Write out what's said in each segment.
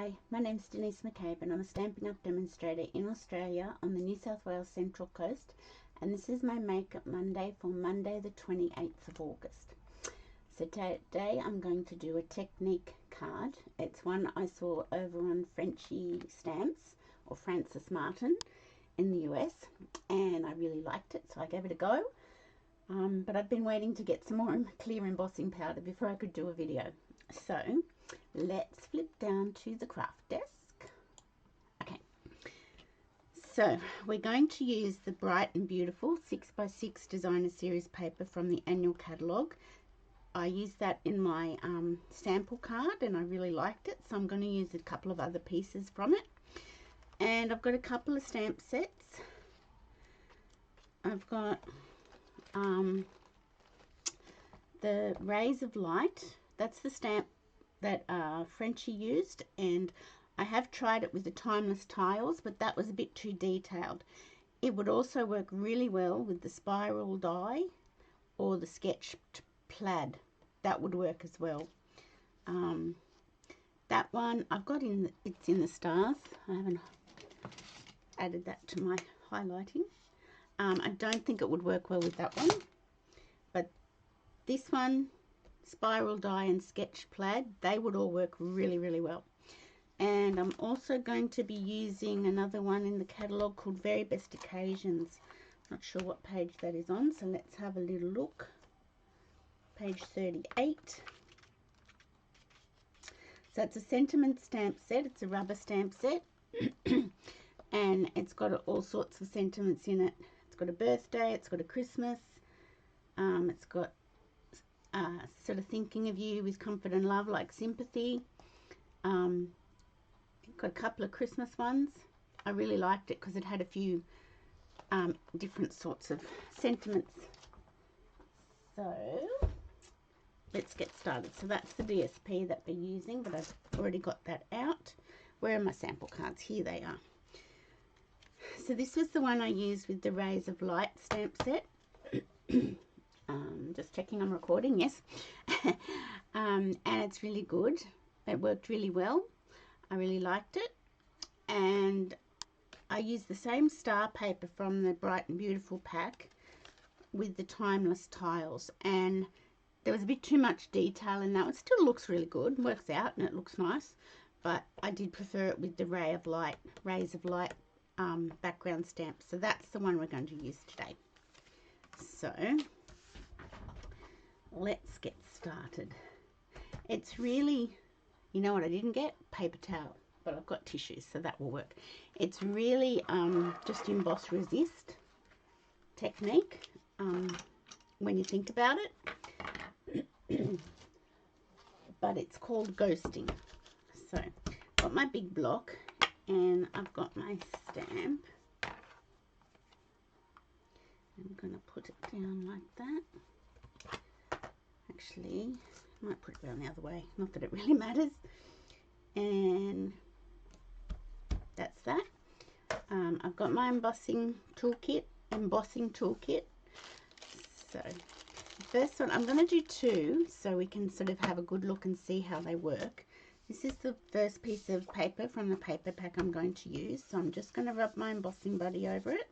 Hi, my name's Denise McCabe and I'm a Stampin' Up! Demonstrator in Australia on the New South Wales Central Coast, and this is my Makeup Monday for Monday the 28th of August. So today I'm going to do a technique card. It's one I saw over on Frenchy Stamps or Francis Martin in the US, and I really liked it, so I gave it a go. But I've been waiting to get some more clear embossing powder before I could do a video. So let's flip down to the craft desk. Okay, so we're going to use the Bright and Beautiful 6x6 Designer Series paper from the annual catalogue. I used that in my sample card and I really liked it, so I'm going to use a couple of other pieces from it. And I've got a couple of stamp sets. I've got the Rays of Light. That's the stamp that Frenchy used, and I have tried it with the Timeless Tiles, but that was a bit too detailed. It would also work really well with the spiral die or the sketched plaid. That would work as well. That one I've got it's in the stars. I haven't added that to my highlighting. I don't think it would work well with that one, but this one, spiral die and sketch plaid, they would all work really, really well. And I'm also going to be using another one in the catalogue called Very Best Occasions. Not sure what page that is on, so let's have a little look. Page 38. So it's a sentiment stamp set. It's a rubber stamp set. And it's got all sorts of sentiments in it. It's got a birthday, it's got a Christmas, it's got sort of thinking of you with comfort and love, like sympathy. Got a couple of Christmas ones. I really liked it because it had a few different sorts of sentiments. So let's get started. So that's the DSP that we're using, but I've already got that out. Where are my sample cards? Here they are. So this was the one I used with the Rays of Light stamp set. Just checking I'm recording, yes. And it's really good. It worked really well. I really liked it. And I used the same star paper from the Bright and Beautiful pack with the Timeless Tiles. And there was a bit too much detail in that one. It still looks really good, works out and it looks nice. But I did prefer it with the Rays of Light background stamp. So that's the one we're going to use today. So let's get started. It's really, you know what I didn't get? Paper towel, but I've got tissues, so that will work. It's really just emboss resist technique when you think about it. But it's called ghosting. So I've got my big block and I've got my stamp. I'm going to put it down like that. Actually, I might put it down the other way, not that it really matters. And that's that. I've got my embossing toolkit. So the first one, I'm going to do two so we can sort of have a good look and see how they work. This is the first piece of paper from the paper pack I'm going to use. So I'm just going to rub my embossing buddy over it.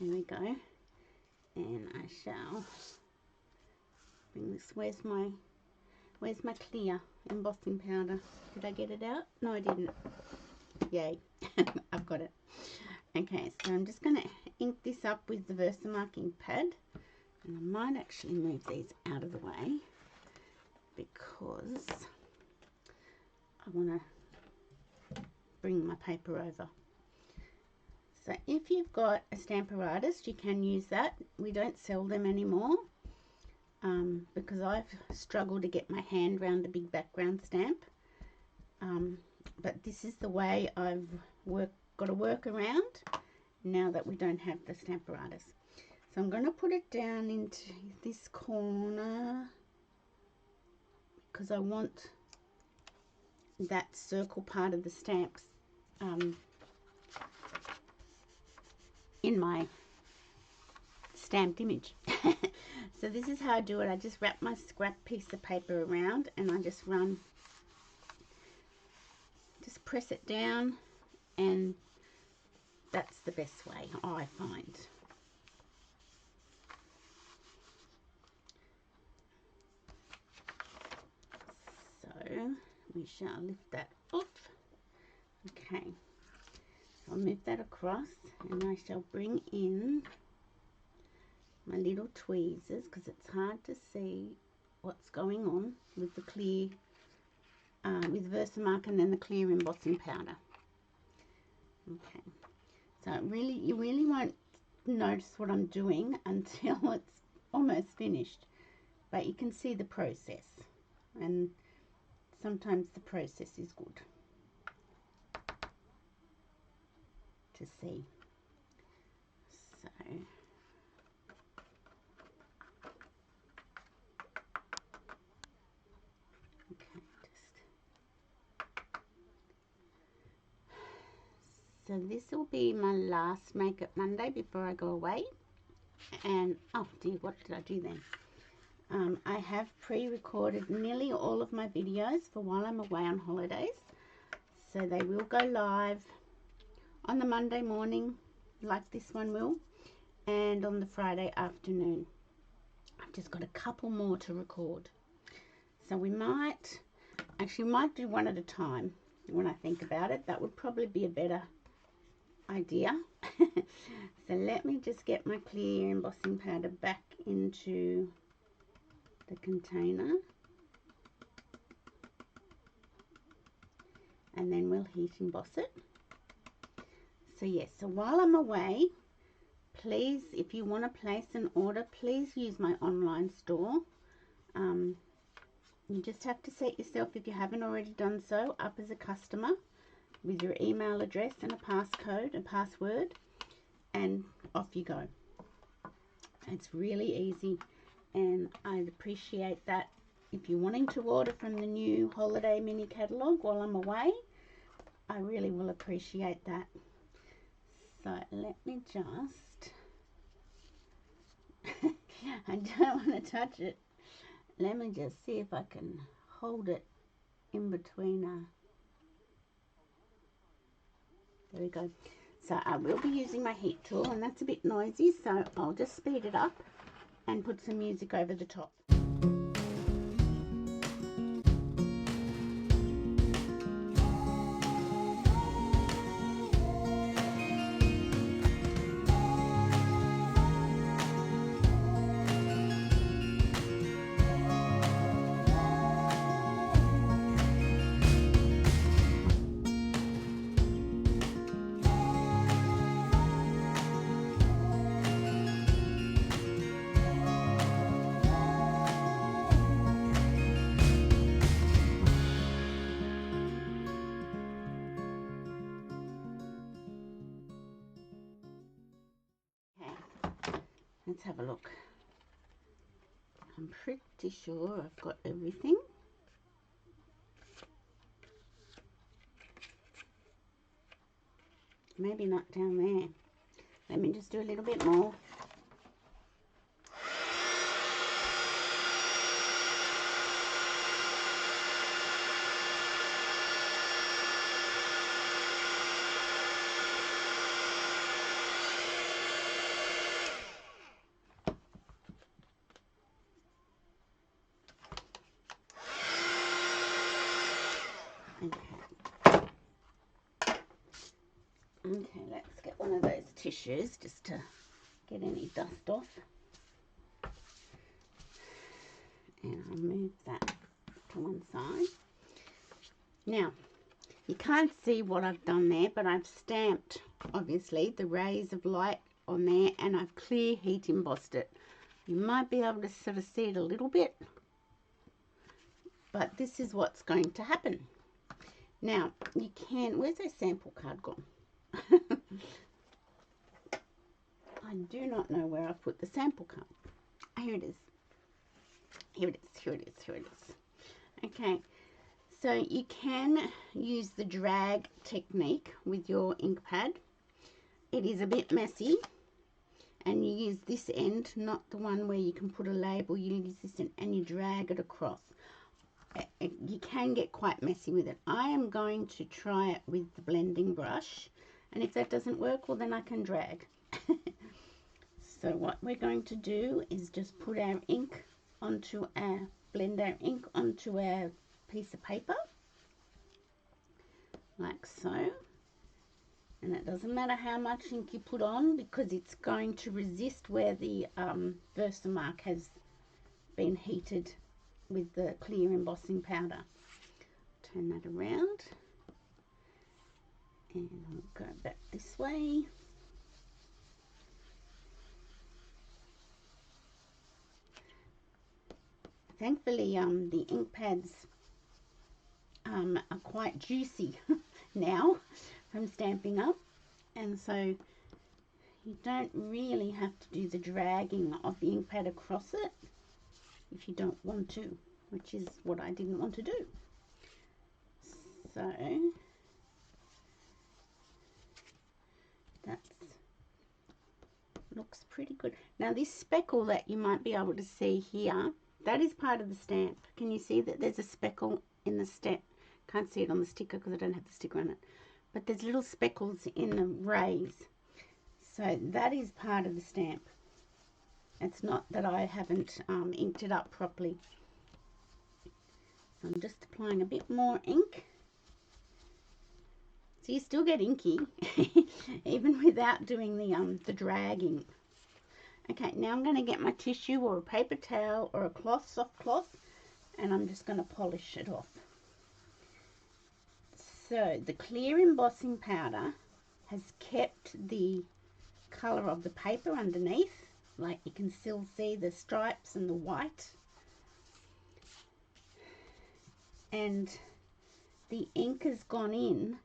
There we go. And I shall bring this. Where's my clear embossing powder? Did I get it out? No, I didn't. Yay. I've got it. Okay, so I'm just going to ink this up with the Versamark ink pad. And I might actually move these out of the way because I want to bring my paper over. So if you've got a Stamparatus, you can use that. We don't sell them anymore because I've struggled to get my hand around a big background stamp. But this is the way I've got to work around now that we don't have the Stamparatus. So I'm going to put it down into this corner because I want that circle part of the stamps in my stamped image. So this is how I do it. I just wrap my scrap piece of paper around and I just press it down, and that's the best way, I find. So we shall lift that off. Okay, so I'll move that across and I shall bring in my little tweezers because it's hard to see what's going on with the clear, with Versamark and then the clear embossing powder. Okay, so you really won't notice what I'm doing until it's almost finished, but you can see the process, and sometimes the process is good to see. So okay, so this will be my last Makeup Monday before I go away. And oh dear, what did I do then? I have pre-recorded nearly all of my videos for while I'm away on holidays, so they will go live on the Monday morning like this one will, and on the Friday afternoon. I've just got a couple more to record, so we might do one at a time. When I think about it, that would probably be a better idea. So let me just get my clear embossing powder back into the container, and then we'll heat emboss it. So yes, so while I'm away, please, if you want to place an order, please use my online store. You just have to set yourself, if you haven't already done so, up as a customer with your email address and a passcode and password, and off you go. It's really easy, and I'd appreciate that. If you're wanting to order from the new holiday mini catalogue while I'm away, I really will appreciate that. So let me just I don't want to touch it. Let me just see if I can hold it in between. There we go. So I will be using my heat tool, and that's a bit noisy, so I'll just speed it up and put some music over the top. Let's have a look. I'm pretty sure I've got everything. Maybe not down there. Let me just do a little bit more. Okay, let's get one of those tissues just to get any dust off. And I'll move that to one side. Now, you can't see what I've done there, but I've stamped, obviously, the rays of light on there, and I've clear heat embossed it. You might be able to sort of see it a little bit, but this is what's going to happen. Now, you can, where's that sample card gone? I do not know where I put the sample card. Here it is. Here it is, here it is, here it is. Okay, so you can use the drag technique with your ink pad. It is a bit messy, and you use this end, not the one where you can put a label. You use this end and you drag it across. You can get quite messy with it. I am going to try it with the blending brush, and if that doesn't work, well then I can drag. So what we're going to do is just put our ink onto our, blend our ink onto our piece of paper, like so. And it doesn't matter how much ink you put on, because it's going to resist where the Versamark has been heated with the clear embossing powder. Turn that around, and I'll go back this way. Thankfully, the ink pads are quite juicy now from Stampin' Up, and so you don't really have to do the dragging of the ink pad across it if you don't want to, which is what I didn't want to do. So that looks pretty good. Now this speckle that you might be able to see here, that is part of the stamp. Can you see that there's a speckle in the stamp? Can't see it on the sticker because I don't have the sticker on it, but there's little speckles in the rays, so that is part of the stamp. It's not that I haven't inked it up properly. So I'm just applying a bit more ink. So you still get inky even without doing the dragging. Okay, now I'm going to get my tissue or a paper towel or a cloth, soft cloth, and I'm just going to polish it off. So the clear embossing powder has kept the colour of the paper underneath, like you can still see the stripes and the white, and the ink has gone in,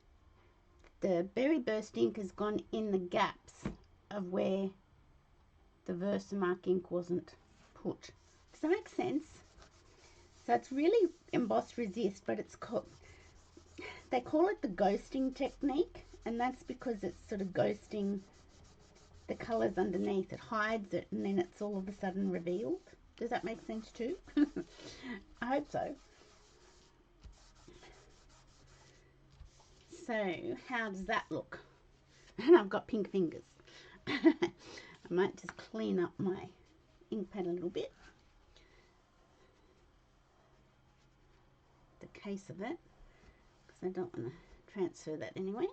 the Berry Burst ink has gone in the gaps of where the Versamark ink wasn't put. Does that make sense? So it's really emboss resist, but it's called, they call it the ghosting technique, and that's because it's sort of ghosting the colours underneath. It hides it and then it's all of a sudden revealed. Does that make sense too? I hope so. So how does that look? And I've got pink fingers. I might just clean up my ink pad a little bit, the case of it, because I don't want to transfer that anyway.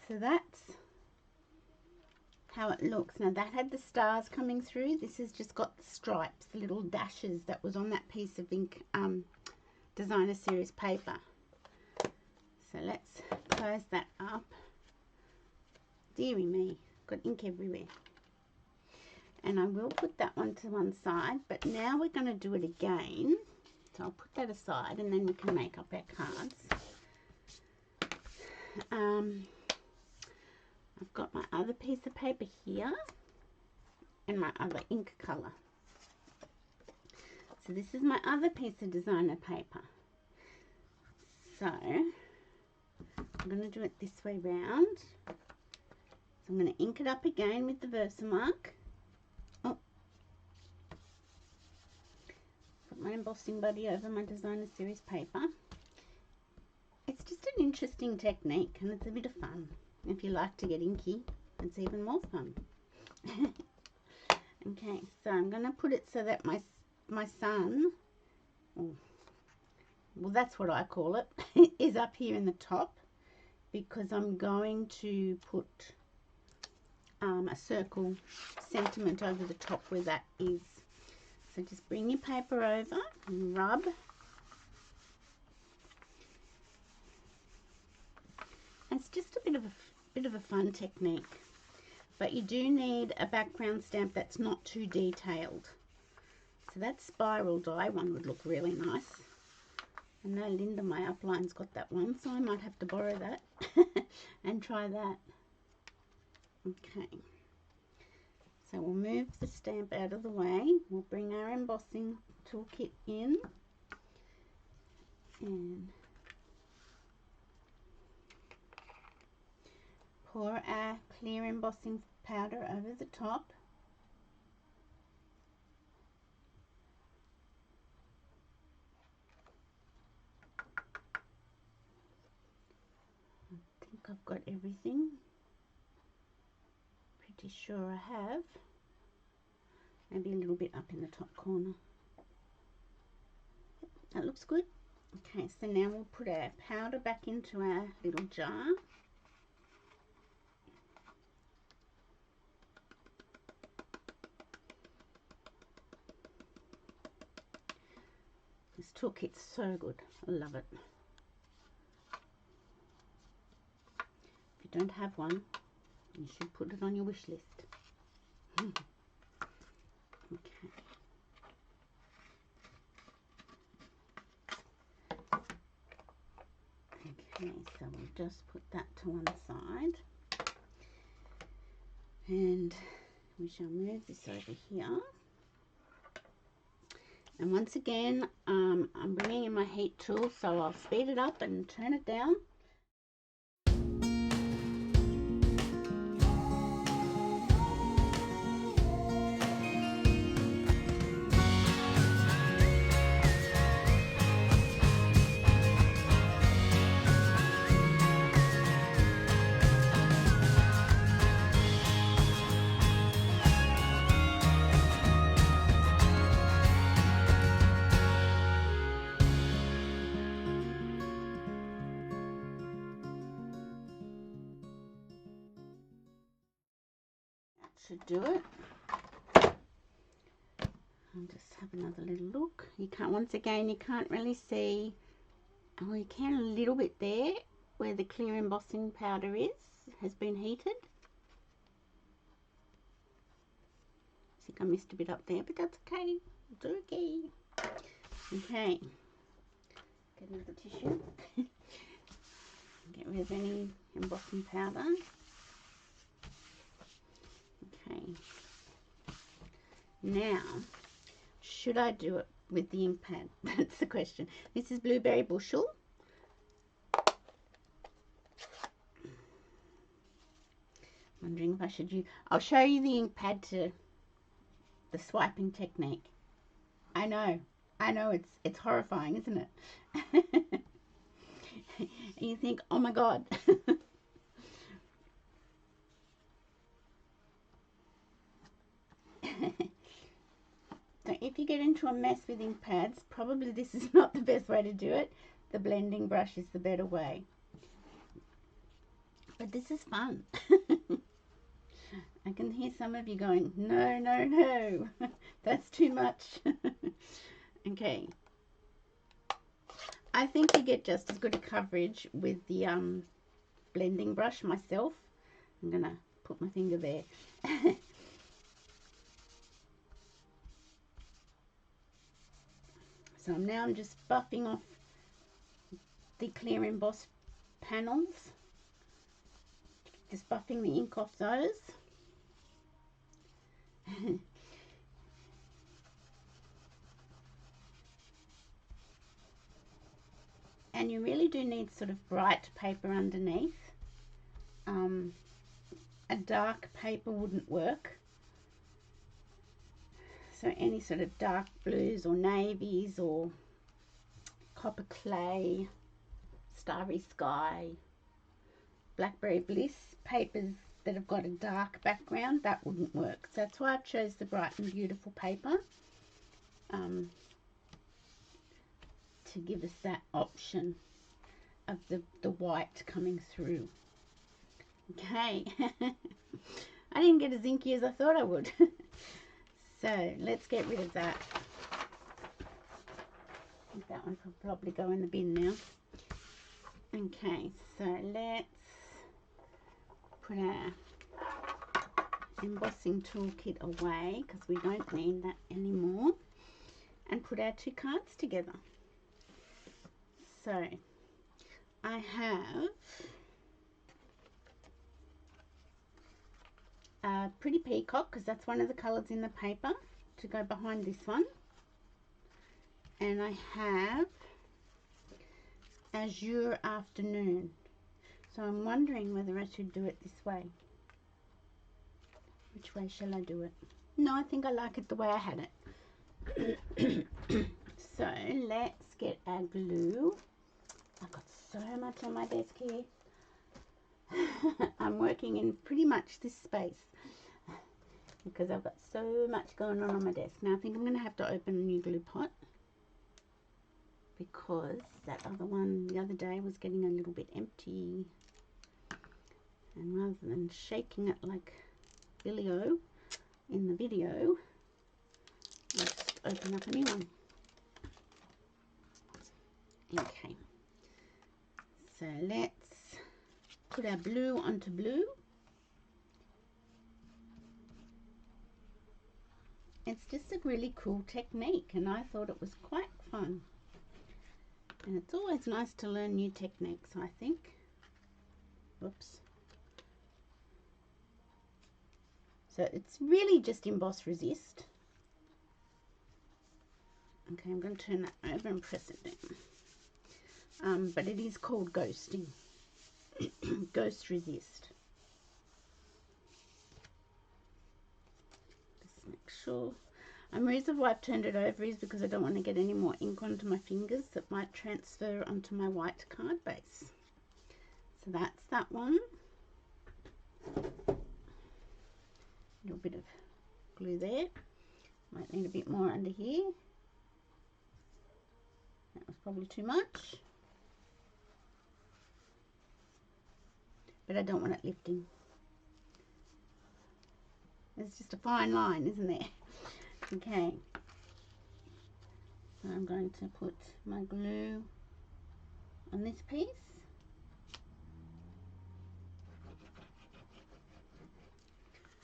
So that's how it looks. Now that had the stars coming through. This has just got the stripes, the little dashes that was on that piece of ink designer series paper. So let's close that up. Deary me, got ink everywhere. And I will put that one to one side, but now we're going to do it again. So I'll put that aside and then we can make up our cards. I've got my other piece of paper here and my other ink colour. So this is my other piece of designer paper. So I'm going to do it this way round. So I'm going to ink it up again with the Versamark. Oh, put my embossing buddy over my designer series paper. It's just an interesting technique and it's a bit of fun. If you like to get inky, it's even more fun. Okay, so I'm going to put it so that my sun, well that's what I call it, is up here in the top, because I'm going to put a circle sentiment over the top where that is. So just bring your paper over and rub. It's just a bit of a fun technique, but you do need a background stamp that's not too detailed. So that spiral die one would look really nice. I know Linda, my upline's got that one, so I might have to borrow that and try that. Okay, so we'll move the stamp out of the way. We'll bring our embossing toolkit in and pour our clear embossing powder over the top. I've got everything. Pretty sure I have. Maybe a little bit up in the top corner. That looks good. Okay, so now we'll put our powder back into our little jar. This toolkit's so good. I love it. If you don't have one, you should put it on your wish list. Okay. Okay, so we'll just put that to one side. And we shall move this over here. And once again, I'm bringing in my heat tool, so I'll speed it up and turn it down. Should do it. I'll just have another little look. You can't, once again, you can't really see, oh, you can a little bit there where the clear embossing powder has been heated. I think I missed a bit up there, but that's okay. It's okay. Okay. Get another tissue. Get rid of any embossing powder. Okay, now should I do it with the ink pad? That's the question. This is Blueberry Bushel. Wondering if I should use, I'll show you the ink pad to the swiping technique. I know it's horrifying, isn't it? And you think, oh my god. So if you get into a mess with ink pads, probably this is not the best way to do it. The blending brush is the better way. But this is fun. I can hear some of you going, no, no, no, that's too much. Okay. I think you get just as good a coverage with the blending brush myself. I'm going to put my finger there. So now I'm just buffing off the clear emboss panels. Just buffing the ink off those. And you really do need sort of bright paper underneath. A dark paper wouldn't work. So any sort of dark blues or navies or copper clay, starry sky, blackberry bliss, papers that have got a dark background, that wouldn't work. So that's why I chose the Bright and Beautiful paper, to give us that option of the white coming through. Okay. I didn't get as inky as I thought I would. So let's get rid of that. I think that one will probably go in the bin now. Okay, so let's put our embossing toolkit away because we don't need that anymore, and put our two cards together. So I have a Pretty Peacock, because that's one of the colours in the paper, to go behind this one. And I have Azure Afternoon. So I'm wondering whether I should do it this way. Which way shall I do it? No, I think I like it the way I had it. So let's get our glue. I've got so much on my desk here. packing in pretty much this space because I've got so much going on my desk. Now I think I'm going to have to open a new glue pot because that other one the other day was getting a little bit empty, and rather than shaking it like Billy-O in the video, I'll just open up a new one. Okay, so let's put our blue onto blue. It's just a really cool technique, and I thought it was quite fun. And it's always nice to learn new techniques, I think. Oops. So it's really just emboss resist. Okay, I'm going to turn that over and press it down. But it is called ghosting. Ghost resist. Just make sure. And the reason why I've turned it over is because I don't want to get any more ink onto my fingers that might transfer onto my white card base. So that's that one. A little bit of glue there. Might need a bit more under here. That was probably too much. But I don't want it lifting. It's just a fine line, isn't there? Okay. So I'm going to put my glue on this piece.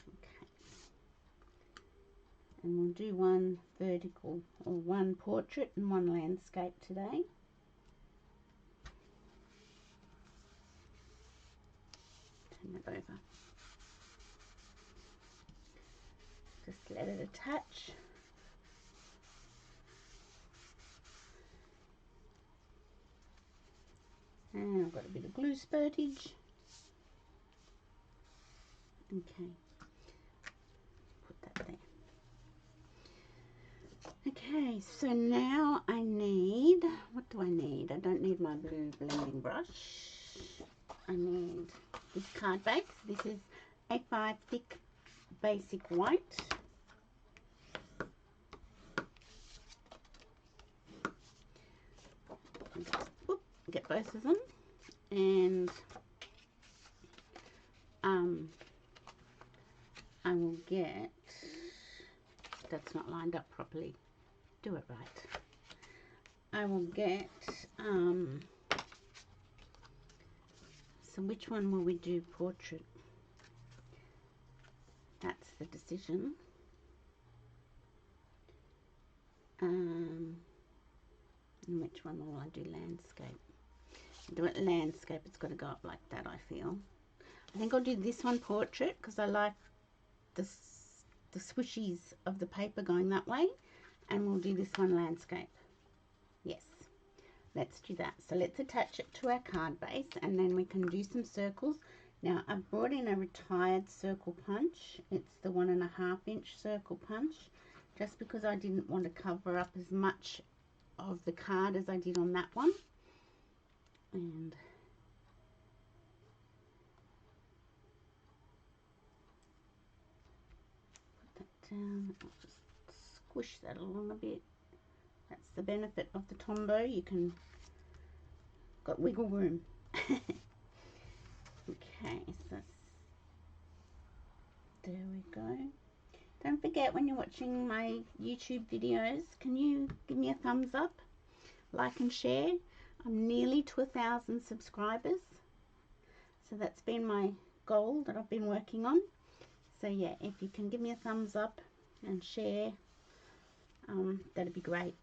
Okay. And we'll do one vertical, or one portrait and one landscape today. Turn it over. Just let it attach. And I've got a bit of glue spurtage. Okay. Put that there. Okay, so now I need, what do I need? I don't need my blue blending brush. I need this card base. This is A5 thick basic white. Get both of them, and I will get, that's not lined up properly, do it right. I will get so which one will we do portrait? That's the decision. And which one will I do landscape? Do it landscape, it's got to go up like that, I feel. I think I'll do this one portrait because I like the swishies of the paper going that way, and we'll do this one landscape. Yes, let's do that. So let's attach it to our card base, and then we can do some circles. Now I've brought in a retired circle punch. It's the 1.5 inch circle punch, just because I didn't want to cover up as much of the card as I did on that one. And put that down. I'll just squish that along a bit. That's the benefit of the Tombow. You can got wiggle room. Okay, so there we go. Don't forget, when you're watching my YouTube videos, can you give me a thumbs up, like and share? I'm nearly to 1,000 subscribers, so that's been my goal that I've been working on. So yeah, if you can give me a thumbs up and share, that'd be great.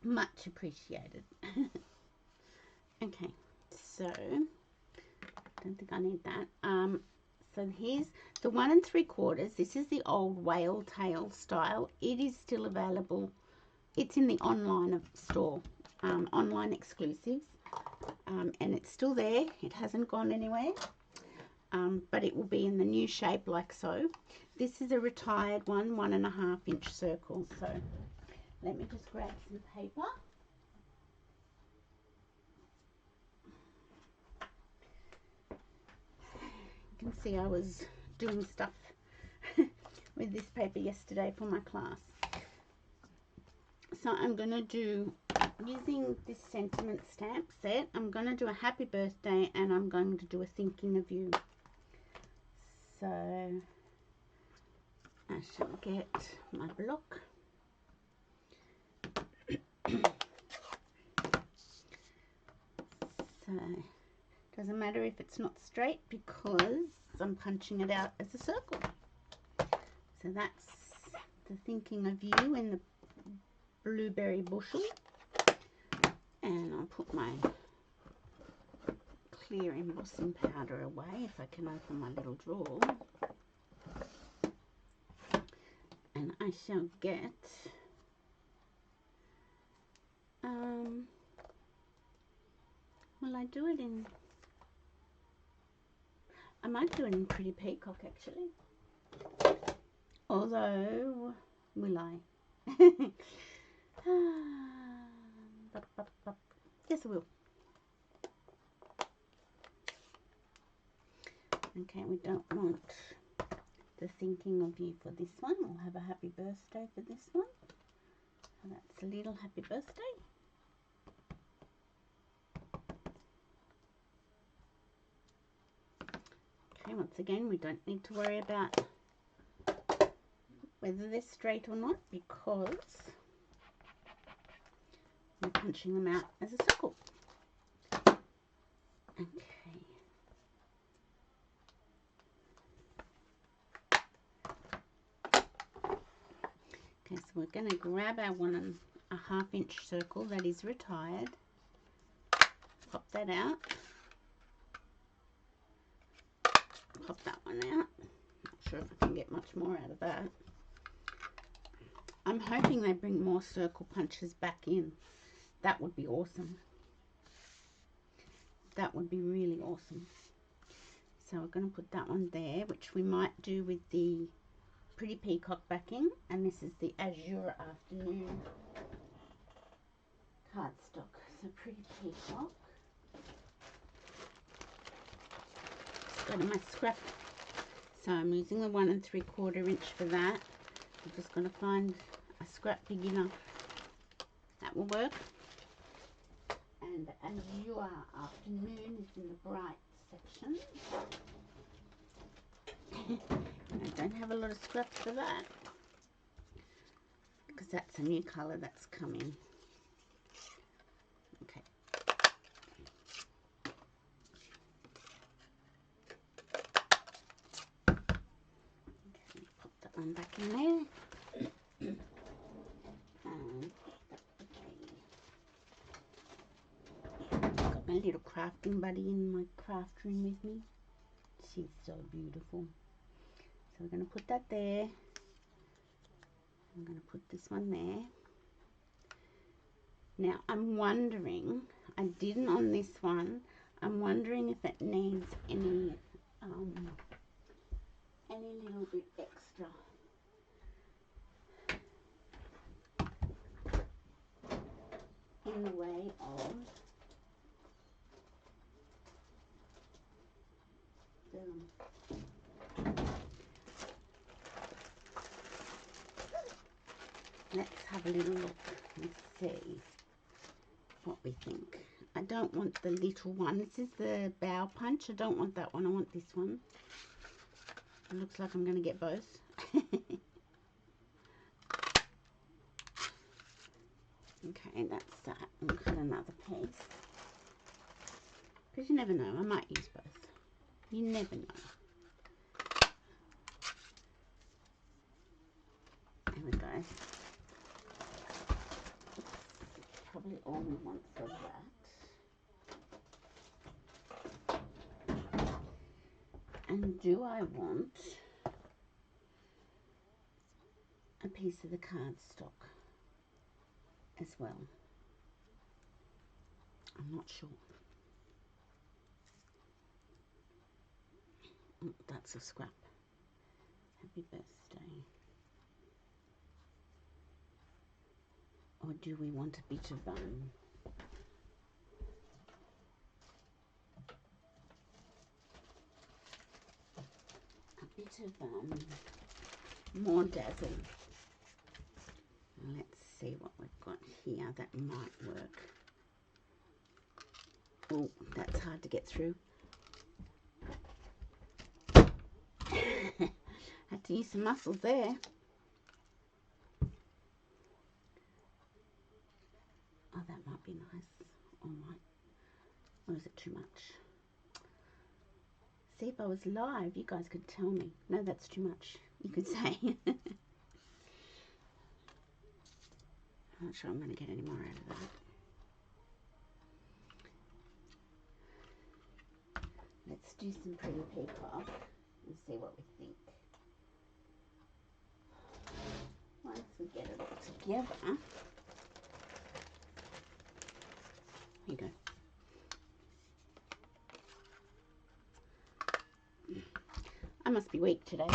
Much appreciated. Okay, so don't think I need that. So here's the 1 3/4. This is the old whale tail style. It is still available. It's in the online store, online exclusives, and it's still there. It hasn't gone anywhere, but it will be in the new shape like so. This is a retired one, 1.5 inch circle. So let me just grab some paper. can see I was doing stuff with this paper yesterday for my class. So I'm going to do, using this sentiment stamp set, I'm going to do a happy birthday and I'm going to do a thinking of you. So I shall get my block. So doesn't matter if it's not straight because I'm punching it out as a circle. So that's the thinking of you in the blueberry bushel. And I'll put my clear embossing powder away if I can open my little drawer. And I shall get will I do it in, I might do it in Pretty Peacock actually, although will I? Yes I will. Okay, we don't want the thinking of you for this one. We'll have a happy birthday for this one. So that's a little happy birthday. Okay, once again, we don't need to worry about whether they're straight or not because we're punching them out as a circle. Okay. Okay, so we're going to grab our 1.5 inch circle that is retired, pop that out, pop that one out. Not sure if I can get much more out of that. I'm hoping they bring more circle punches back in. That would be awesome. That would be really awesome. So we're going to put that one there, which we might do with the Pretty Peacock backing, and this is the Azure Afternoon cardstock. So Pretty Peacock. Let's go to my scrap. So I'm using the 1 3/4 inch for that. I'm just going to find a scrap big enough that will work. And Azure Afternoon is in the bright section. I don't have a lot of scraps for that because that's a new colour that's coming. Okay. Okay, pop that one back in there. And got my little crafting buddy in my craft room with me. She's so beautiful. So we're going to put that there. I'm going to put this one there. Now I'm wondering, I didn't on this one, I'm wondering if it needs any little bit extra. In the way of let's have a little look and see what we think. I don't want the little one. This is the bow punch. I don't want that one. I want this one. It looks like I'm going to get both. Okay, that's that. I'll cut another piece. Because you never know. I might use both. You never know. There we go. Probably all we want for that. And do I want a piece of the cardstock as well? I'm not sure. Oh, that's a scrap. Happy birthday. Or do we want a bit of bit of more dazzle. Let's see what we've got here that might work. Oh, that's hard to get through. Had to use some muscles there. Oh, that might be nice. Or is it too much? See, if I was live, you guys could tell me. No, that's too much. You could say. I'm not sure I'm going to get any more out of that. Let's do some pretty peacock and see what we think. Once we get it all together, here you go. I must be weak today.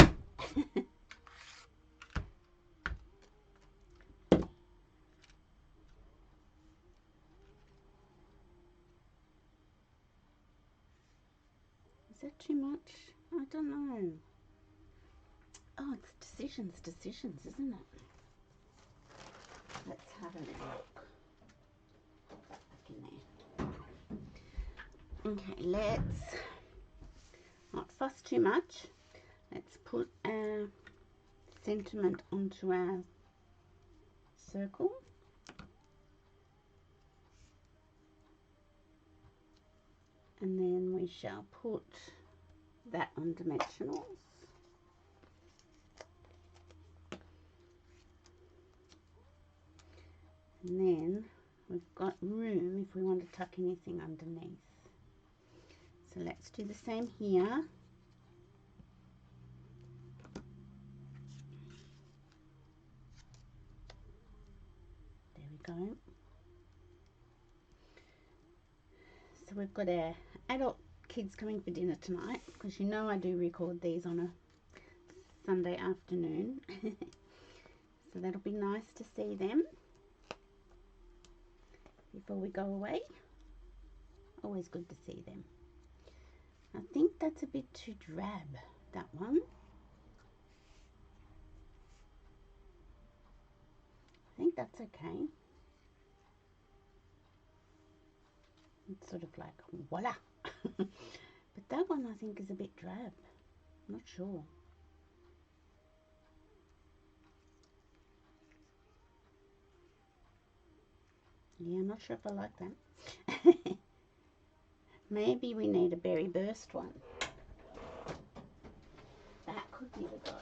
Is that too much? I don't know. Oh, it's decisions, isn't it? Let's have a look. Put that back in there. Okay, let's not fuss too much. Let's put our sentiment onto our circle. And then we shall put that on dimensionals. And then we've got room if we want to tuck anything underneath. So let's do the same here. There we go. So we've got our adult kids coming for dinner tonight, because you know I do record these on a Sunday afternoon. So that'll be nice to see them before we go away. Always good to see them. I think that's a bit too drab, that one. I think that's okay. It's sort of like, voila. But that one I think is a bit drab. I'm not sure. Yeah, I'm not sure if I like that. Maybe we need a berry burst one. That could be the go.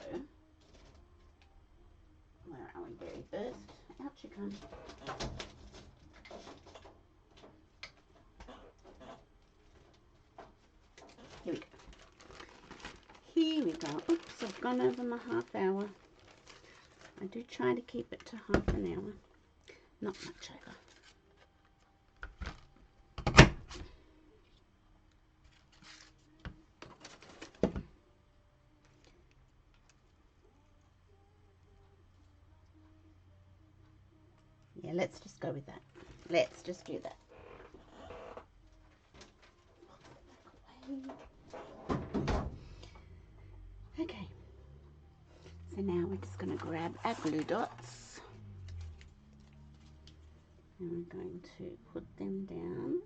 Where are we, berry burst? Out you come. Here we go. Here we go. Oops, I've gone over my half hour. I do try to keep it to half an hour. Not much over. Yeah, let's just go with that. Let's just do that. Okay. So now we're just going to grab our glue dots. And we're going to put them down.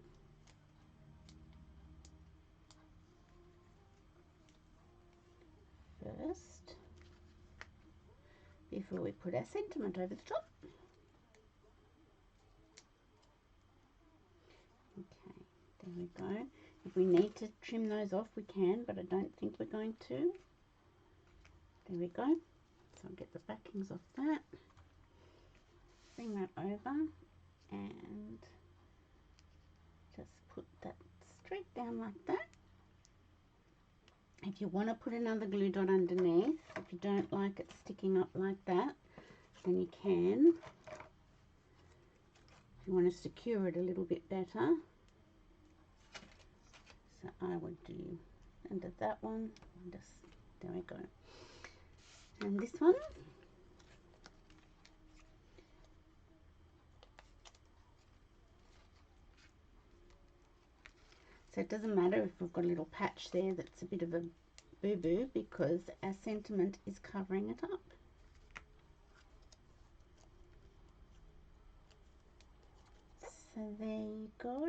First, before we put our sentiment over the top. Okay, there we go. If we need to trim those off, we can, but I don't think we're going to. There we go. So I'll get the backings off that. Bring that over and just put that straight down like that. If you want to put another glue dot underneath, if you don't like it sticking up like that, then you can. If you want to secure it a little bit better. So I would do under that one, just, there we go. And this one. So it doesn't matter if we've got a little patch there that's a bit of a boo-boo because our sentiment is covering it up. So there you go.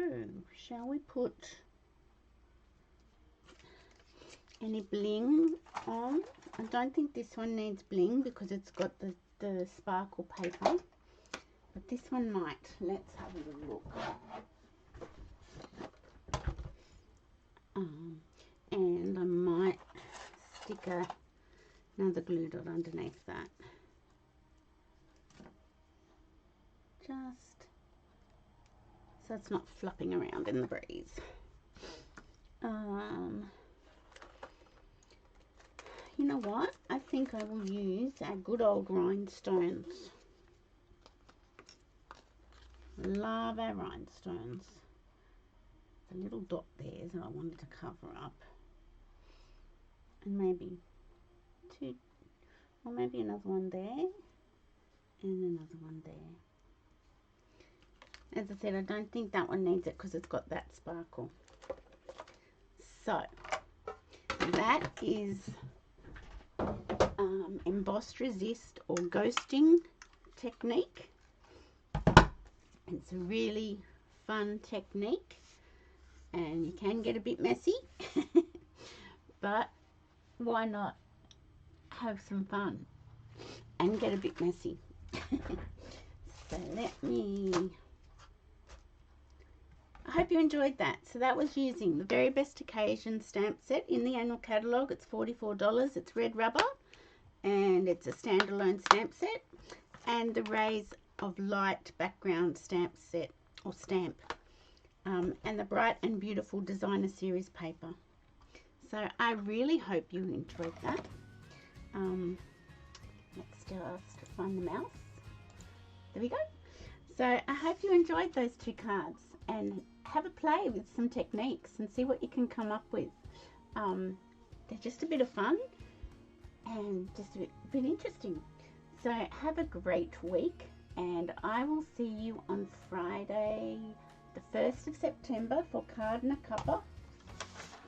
Shall we put any bling on? I don't think this one needs bling because it's got the sparkle paper, but this one might. Let's have a little look. And I might stick another glue dot underneath that, just so it's not flapping around in the breeze. You know what? I think I will use our good old rhinestones. Love our rhinestones. The little dot there that I wanted to cover up. And maybe two, or maybe another one there, and another one there. As I said, I don't think that one needs it because it's got that sparkle. So, that is embossed resist or ghosting technique. It's a really fun technique and you can get a bit messy, but why not have some fun and get a bit messy? So I hope you enjoyed that. So that was using the Very Best Occasion stamp set in the annual catalogue. It's $44. It's red rubber and it's a standalone stamp set, and the Rays of Light background stamp set or stamp, and the Bright and Beautiful Designer Series paper. So I really hope you enjoyed that. Let's just find the mouse. There we go. So I hope you enjoyed those two cards and have a play with some techniques and see what you can come up with. They're just a bit of fun and just a bit interesting. So have a great week, and I will see you on Friday the 1st of September for Card and a Cuppa.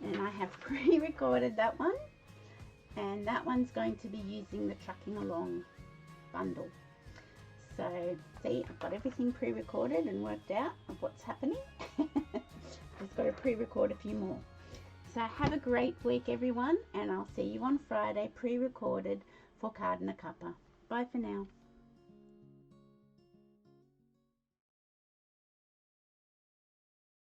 And I have pre-recorded that one, and that one's going to be using the Trucking Along bundle. So see, I've got everything pre-recorded and worked out of what's happening. Just got to pre-record a few more. So have a great week everyone, and I'll see you on Friday pre-recorded for Card and a Cuppa. Bye for now.